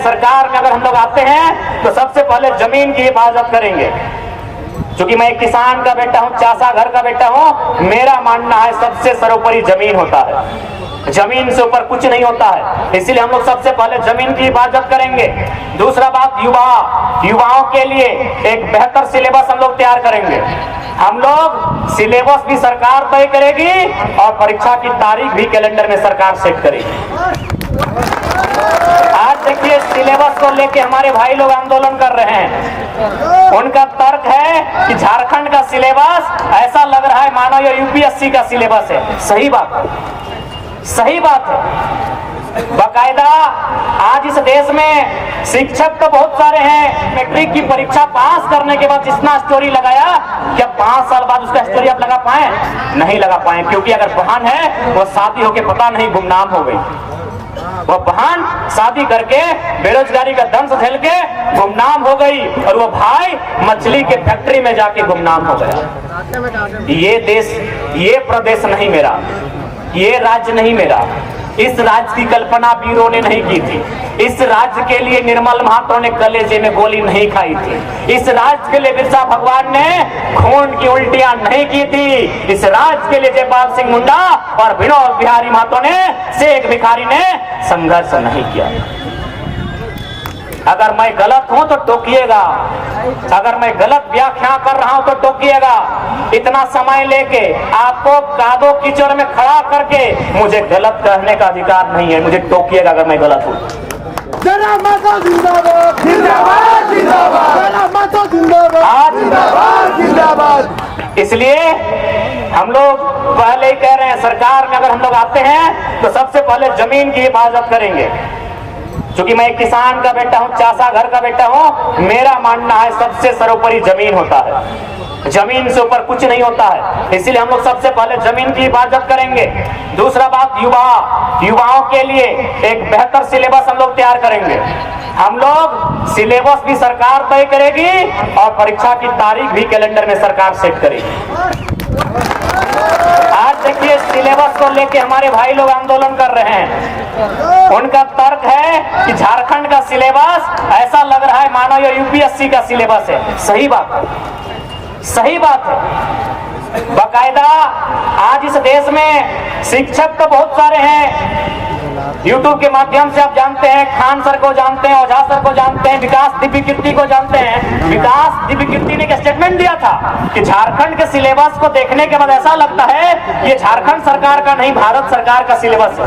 सरकार में अगर हम लोग आते हैं तो सबसे पहले जमीन की हिफाजत करेंगे। क्योंकि मैं एक किसान का बेटा हूं, चासा घर का बेटा हूं, मेरा मानना है सबसे सर्वोपरि जमीन होता है, जमीन से ऊपर कुछ नहीं होता है। इसलिए हम लोग सबसे पहले जमीन की हिफाजत करेंगे। दूसरा बात, युवाओं के लिए एक बेहतर सिलेबस हम लोग तैयार करेंगे। हम लोग सिलेबस भी सरकार तय करेगी और परीक्षा की तारीख भी कैलेंडर में सरकार सेट करेगी। आज देखिए सिलेबस को लेके हमारे भाई लोग आंदोलन कर रहे हैं। उनका तर्क है कि झारखंड का सिलेबस ऐसा लग रहा है मानो ये यूपीएससी का सिलेबस है। सही बात है, सही बात है। बाकायदा आज इस देश में शिक्षक तो बहुत सारे हैं, मैट्रिक की परीक्षा पास करने के बाद जितना स्टोरी लगाया, क्या 5 साल बाद उसका स्टोरी आप लगा पाए? नहीं लगा पाए, क्योंकि अगर बहन है वो शादी होके पता नहीं गुमनाम हो गई। वो बहन शादी करके बेरोजगारी का दंश झेल के गुमनाम हो गई और वो भाई मछली के फैक्ट्री में जाके गुमनाम हो गया। ये देश, ये प्रदेश नहीं मेरा, ये राज्य नहीं मेरा। इस राज्य की कल्पना वीरों ने नहीं की थी। इस राज्य के लिए निर्मल महातो ने कलेजे में गोली नहीं खाई थी। इस राज्य के लिए बिरसा भगवान ने खून की उल्टियां नहीं की थी। इस राज्य के लिए जयपाल सिंह मुंडा और विनोद बिहारी महतो ने, शेख भिखारी ने संघर्ष नहीं किया। अगर मैं गलत हूं तो टोकिएगा, अगर मैं गलत व्याख्या कर रहा हूं तो टोकिएगा। इतना समय लेके आपको कादो कीचड़ में खड़ा करके मुझे गलत कहने का अधिकार नहीं है। मुझे टोकिएगा अगर मैं गलत हूं। माता जिंदाबाद, जिंदाबाद, जिंदाबाद, माता जिंदाबाद, जिंदाबाद। इसलिए हम लोग पहले ही कह रहे हैं, सरकार में अगर हम लोग आते हैं तो सबसे पहले जमीन की हिफाजत करेंगे। क्योंकि मैं एक किसान का बेटा हूं, चासा घर का बेटा हूं, मेरा मानना है सबसे सर्वोपरि जमीन होता है, जमीन से ऊपर कुछ नहीं होता है। इसलिए हम लोग सबसे पहले जमीन की हिफाजत करेंगे। दूसरा बात, युवाओं के लिए एक बेहतर सिलेबस हम लोग तैयार करेंगे। हम लोग सिलेबस भी सरकार तय करेगी और परीक्षा की तारीख भी कैलेंडर में सरकार सेट करेगी। आज देखिए सिलेबस को लेके हमारे भाई लोग आंदोलन कर रहे हैं। उनका तर्क है कि झारखंड का सिलेबस ऐसा लग रहा है मानो ये यूपीएससी का सिलेबस है। सही बात है, सही बात है। बाकायदा आज इस देश में शिक्षक तो बहुत सारे हैं। यूट्यूब के माध्यम से आप जानते हैं, खान सर को जानते हैं, ओझा सर को जानते हैं, विकास दिव्य कीर्ति को जानते हैं। विकास दिव्य कीर्ति ने एक स्टेटमेंट दिया था कि झारखंड के सिलेबस को देखने के बाद ऐसा लगता है ये झारखंड सरकार का नहीं, भारत सरकार का सिलेबस है।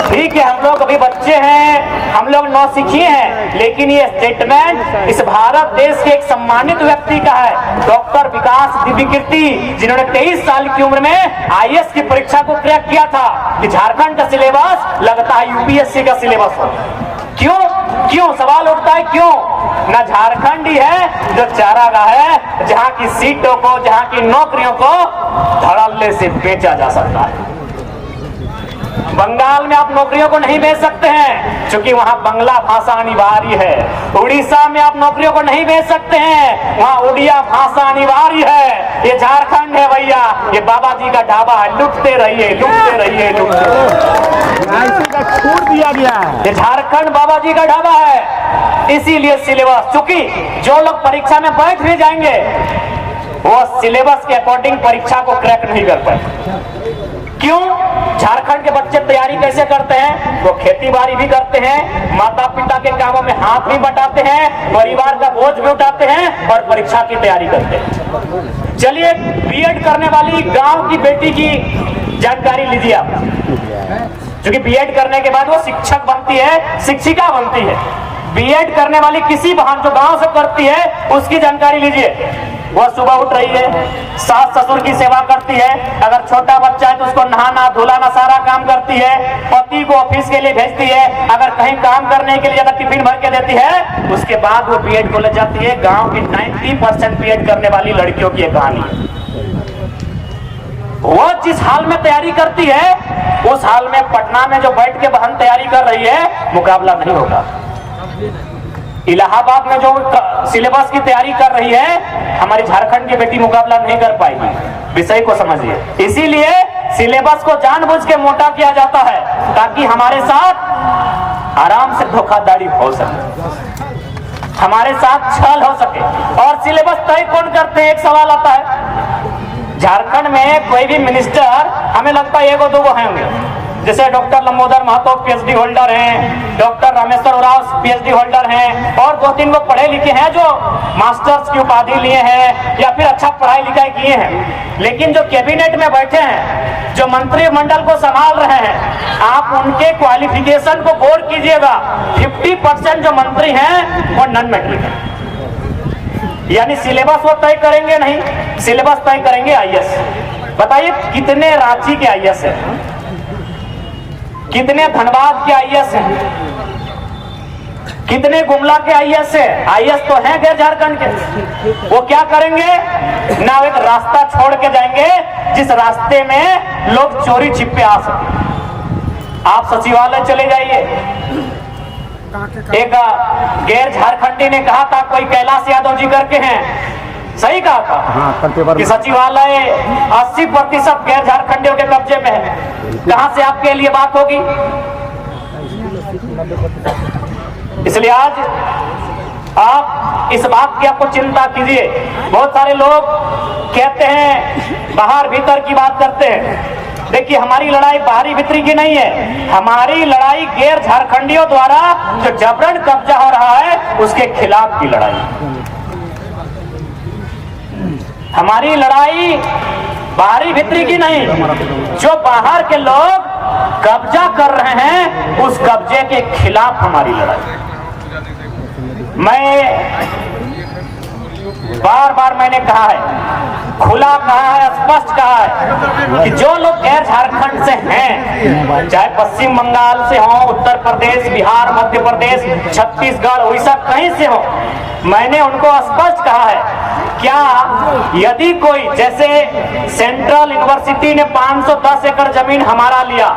ठीक है, हम लोग अभी बच्चे हैं, हम लोग नौसिखिए हैं, लेकिन ये स्टेटमेंट इस भारत देश के एक सम्मानित व्यक्ति का है, डॉक्टर विकास दिव्य कीर्ति, जिन्होंने 23 साल की उम्र में आईएएस की परीक्षा को क्रैक किया था कि झारखंड का सिलेबस लगता है यूपीएससी का सिलेबस हो। क्यों क्यों सवाल उठता है, क्यों? ना झारखंड ही है जो चारागाह है, जहां की सीटों को, जहां की नौकरियों को धड़ल्ले से बेचा जा सकता है। बंगाल में आप नौकरियों को नहीं बेच सकते हैं क्योंकि वहां बंगला भाषा अनिवार्य है। उड़ीसा में आप नौकरियों को नहीं बेच सकते हैं, वहां उड़िया भाषा अनिवार्य है। ये झारखंड है भैया, ये बाबा जी का ढाबा है, लुटते रहिए, लुटते रहिए, लुटते रहिए। छोड़ दिया गया है। ये झारखंड बाबा जी का ढाबा है। इसीलिए सिलेबस, चूंकि जो लोग परीक्षा में बैठ भी जाएंगे वो सिलेबस के अकॉर्डिंग परीक्षा को क्रैक नहीं कर पाए। क्यों? झारखंड के बच्चे तैयारी कैसे करते हैं? वो खेती बाड़ी भी करते हैं, माता पिता के कामों में हाथ भी बटाते हैं, परिवार का बोझ भी उठाते हैं और परीक्षा की तैयारी करते हैं। चलिए बीएड करने वाली गांव की बेटी की जानकारी लीजिए आप, क्योंकि बीएड करने के बाद वो शिक्षक बनती है, शिक्षिका बनती है। बीएड करने वाली किसी बहन जो गांव से करती है उसकी जानकारी लीजिए। वह सुबह उठ रही है, सास ससुर की सेवा करती है, अगर छोटा बच्चा है तो उसको नहाना धुलाना सारा काम करती है, पति को ऑफिस के लिए भेजती है, अगर कहीं काम करने के लिए ज्यादा टिफिन भर के देती है, उसके बाद वो बीएड कॉलेज जाती है। गांव की 90% बीएड करने वाली लड़कियों की कहानी है। वो जिस हाल में तैयारी करती है उस हाल में पटना में जो बैठ के बहन तैयारी कर रही है मुकाबला नहीं होगा। इलाहाबाद में जो सिलेबस की तैयारी कर रही है हमारी झारखंड की बेटी मुकाबला नहीं कर पाएगी। विषय को समझिए। इसीलिए सिलेबस को जानबूझ के मोटा किया जाता है ताकि हमारे साथ आराम से धोखाधड़ी हो सके, हमारे साथ छल हो सके। और सिलेबस तय कौन करते हैं, एक सवाल आता है। झारखंड में कोई भी मिनिस्टर हमें लगता है एगो दोगो होंगे, जैसे doctor Lambodar Mahato PhD holder हैं, doctor Rameshwar Oraon PhD holder हैं, और 2-3 लोग पढ़े लिखे हैं जो मास्टर्स की उपाधि लिए हैं या फिर अच्छा पढ़ाई लिखाई किए हैं। लेकिन जो कैबिनेट में बैठे हैं, जो मंत्रिमंडल को संभाल रहे हैं, आप उनके क्वालिफिकेशन को गौर कीजिएगा। 50% जो मंत्री हैं वो नॉन मैट्रिक है, यानी सिलेबस वो तय करेंगे नहीं, सिलेबस तय करेंगे आईएएस। बताइए कितने रांची के आईएएस हैं, कितने धनबाद के आईएएस हैं, कितने गुमला के आईएएस है। आईएएस तो हैं गैर झारखंड के, वो क्या करेंगे ना, एक रास्ता छोड़ के जाएंगे जिस रास्ते में लोग चोरी छिपे आ सके। आप सचिवालय चले जाइए, एक गैर झारखंडी ने कहा था, कोई कैलाश यादव जी करके हैं, सही कहा था कि सचिवालय 80% गैर झारखंडियों के कब्जे में है। कहां से आपके लिए बात होगी? इसलिए आज आप इस बात की आपको चिंता कीजिए। बहुत सारे लोग कहते हैं बाहर भीतर की बात करते हैं। देखिए हमारी लड़ाई बाहरी भीतरी की नहीं है, हमारी लड़ाई गैर झारखंडियों द्वारा जो जबरन कब्जा हो रहा है उसके खिलाफ की लड़ाई। हमारी लड़ाई बाहरी भीतरी की नहीं, जो बाहर के लोग कब्जा कर रहे हैं उस कब्जे के खिलाफ हमारी लड़ाई। मैं बार बार मैंने कहा है, खुला कहा है, स्पष्ट कहा है कि जो लोग गैर झारखंड से हैं, चाहे पश्चिम बंगाल से हो, उत्तर प्रदेश, बिहार, मध्य प्रदेश, छत्तीसगढ़, उड़ीसा, कहीं से हो, मैंने उनको स्पष्ट कहा है, क्या यदि कोई, जैसे सेंट्रल यूनिवर्सिटी ने 510 एकड़ जमीन हमारा लिया,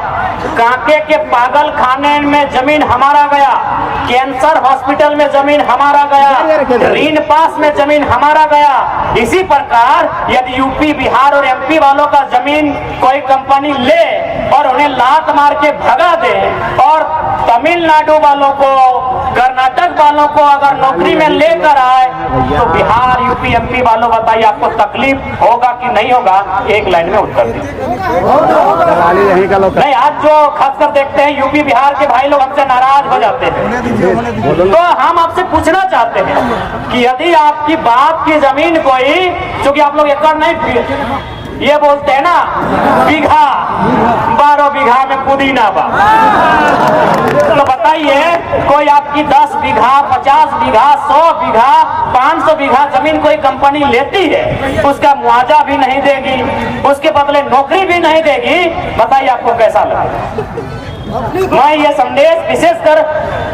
कांके के पागल खाने में जमीन हमारा गया, कैंसर हॉस्पिटल में जमीन हमारा गया, रीन पास में जमीन हमारा गया, इसी प्रकार यदि यूपी, बिहार और एमपी वालों का जमीन कोई कंपनी ले और उन्हें लात मार के भगा दे, और तमिलनाडु वालों को, कर्नाटक वालों को अगर नौकरी में लेकर आए, तो बिहार, यूपी, एमपी वालों बताइए आपको तकलीफ होगा कि नहीं होगा? एक लाइन में उत्तर दीजिए। नहीं, आज जो खासकर देखते हैं यूपी बिहार के भाई लोग हमसे नाराज हो जाते हैं, तो हम आपसे पूछना चाहते हैं कि यदि आपकी बाप की जमीन कोई, क्योंकि आप लोग एकड़ नहीं ये बोलते हैं ना, बीघा, 12 बीघा में पुदीना बा, तो बताइए कोई आपकी 10 बीघा, 50 बीघा, 100 बीघा, 500 बीघा जमीन कोई कंपनी लेती है, उसका मुआवजा भी नहीं देगी, उसके बदले नौकरी भी नहीं देगी, बताइए आपको कैसा लगेगा? मैं ये संदेश विशेषकर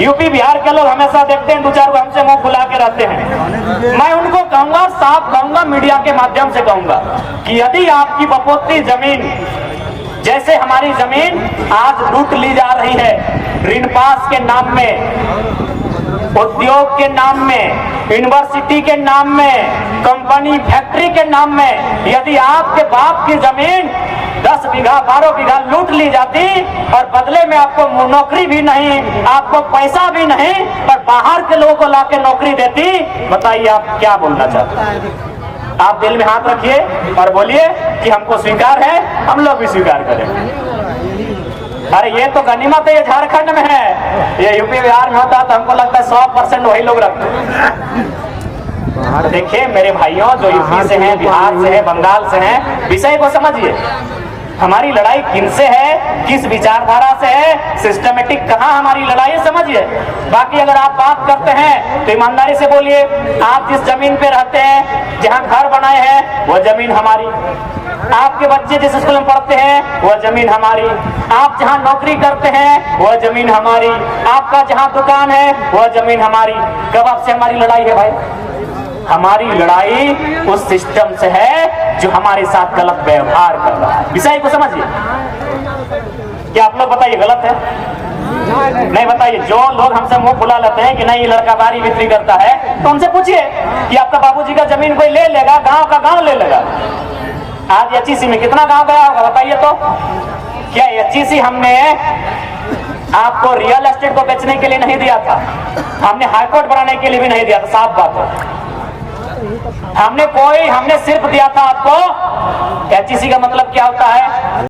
यूपी बिहार के लोग हमेशा देखते हैं, 2-4 को हमसे मुंह फुला के रहते हैं। मैं उनको कहूंगा, साफ कहूंगा, मीडिया के माध्यम से कहूंगा कि यदि आपकी बपोती जमीन, जैसे हमारी जमीन आज लूट ली जा रही है, ऋण पास के नाम में, उद्योग के नाम में, यूनिवर्सिटी के नाम में, कंपनी फैक्ट्री के नाम में, यदि आपके बाप की जमीन 10 बीघा, 12 बीघा लूट ली जाती और बदले में आपको नौकरी भी नहीं, आपको पैसा भी नहीं, और बाहर के लोगों को लाके नौकरी देती, बताइए आप क्या बोलना चाहते हैं? आप दिल में हाथ रखिए और बोलिए कि हमको स्वीकार है, हम लोग भी स्वीकार करें। अरे ये तो गनीमत है, ये झारखंड में है, ये यूपी बिहार में होता तो हमको लगता है 100% वही लोग रखते। देखिए मेरे भाइयों, जो यूपी से हैं, बिहार से हैं, बंगाल से हैं, विषय को समझिए। हमारी लड़ाई किनसे है, किस विचारधारा से है, सिस्टमेटिक कहाँ हमारी लड़ाई है, समझिए। बाकी अगर आप बात करते हैं तो ईमानदारी से बोलिए, आप जिस जमीन पे रहते हैं, जहाँ घर बनाए हैं, वह जमीन हमारी। आपके बच्चे जिस स्कूल में पढ़ते हैं वह जमीन हमारी। आप जहाँ नौकरी करते हैं वह जमीन हमारी। आपका जहाँ दुकान है वह जमीन हमारी। कब आपसे हमारी लड़ाई है भाई? हमारी लड़ाई उस सिस्टम से है जो हमारे साथ गलत व्यवहार कर रहा है। विषय को समझिए। क्या आप लोग बताइए गलत है? नहीं बताइए। जो लोग हमसे मुंह फुला लेते हैं कि नहीं ये लड़का बारी बिक्री करता है, तो उनसे पूछिए कि आपका बाबूजी का जमीन कोई ले लेगा, गांव का गांव ले लेगा। आज एचईसी में कितना गांव गया होगा बताइए तो। क्या एचईसी हमने आपको रियल एस्टेट को बेचने के लिए नहीं दिया था, हमने हाईकोर्ट बनाने के लिए भी नहीं दिया था, साफ बात है। हमने सिर्फ दिया था आपको, एचईसी का मतलब क्या होता है,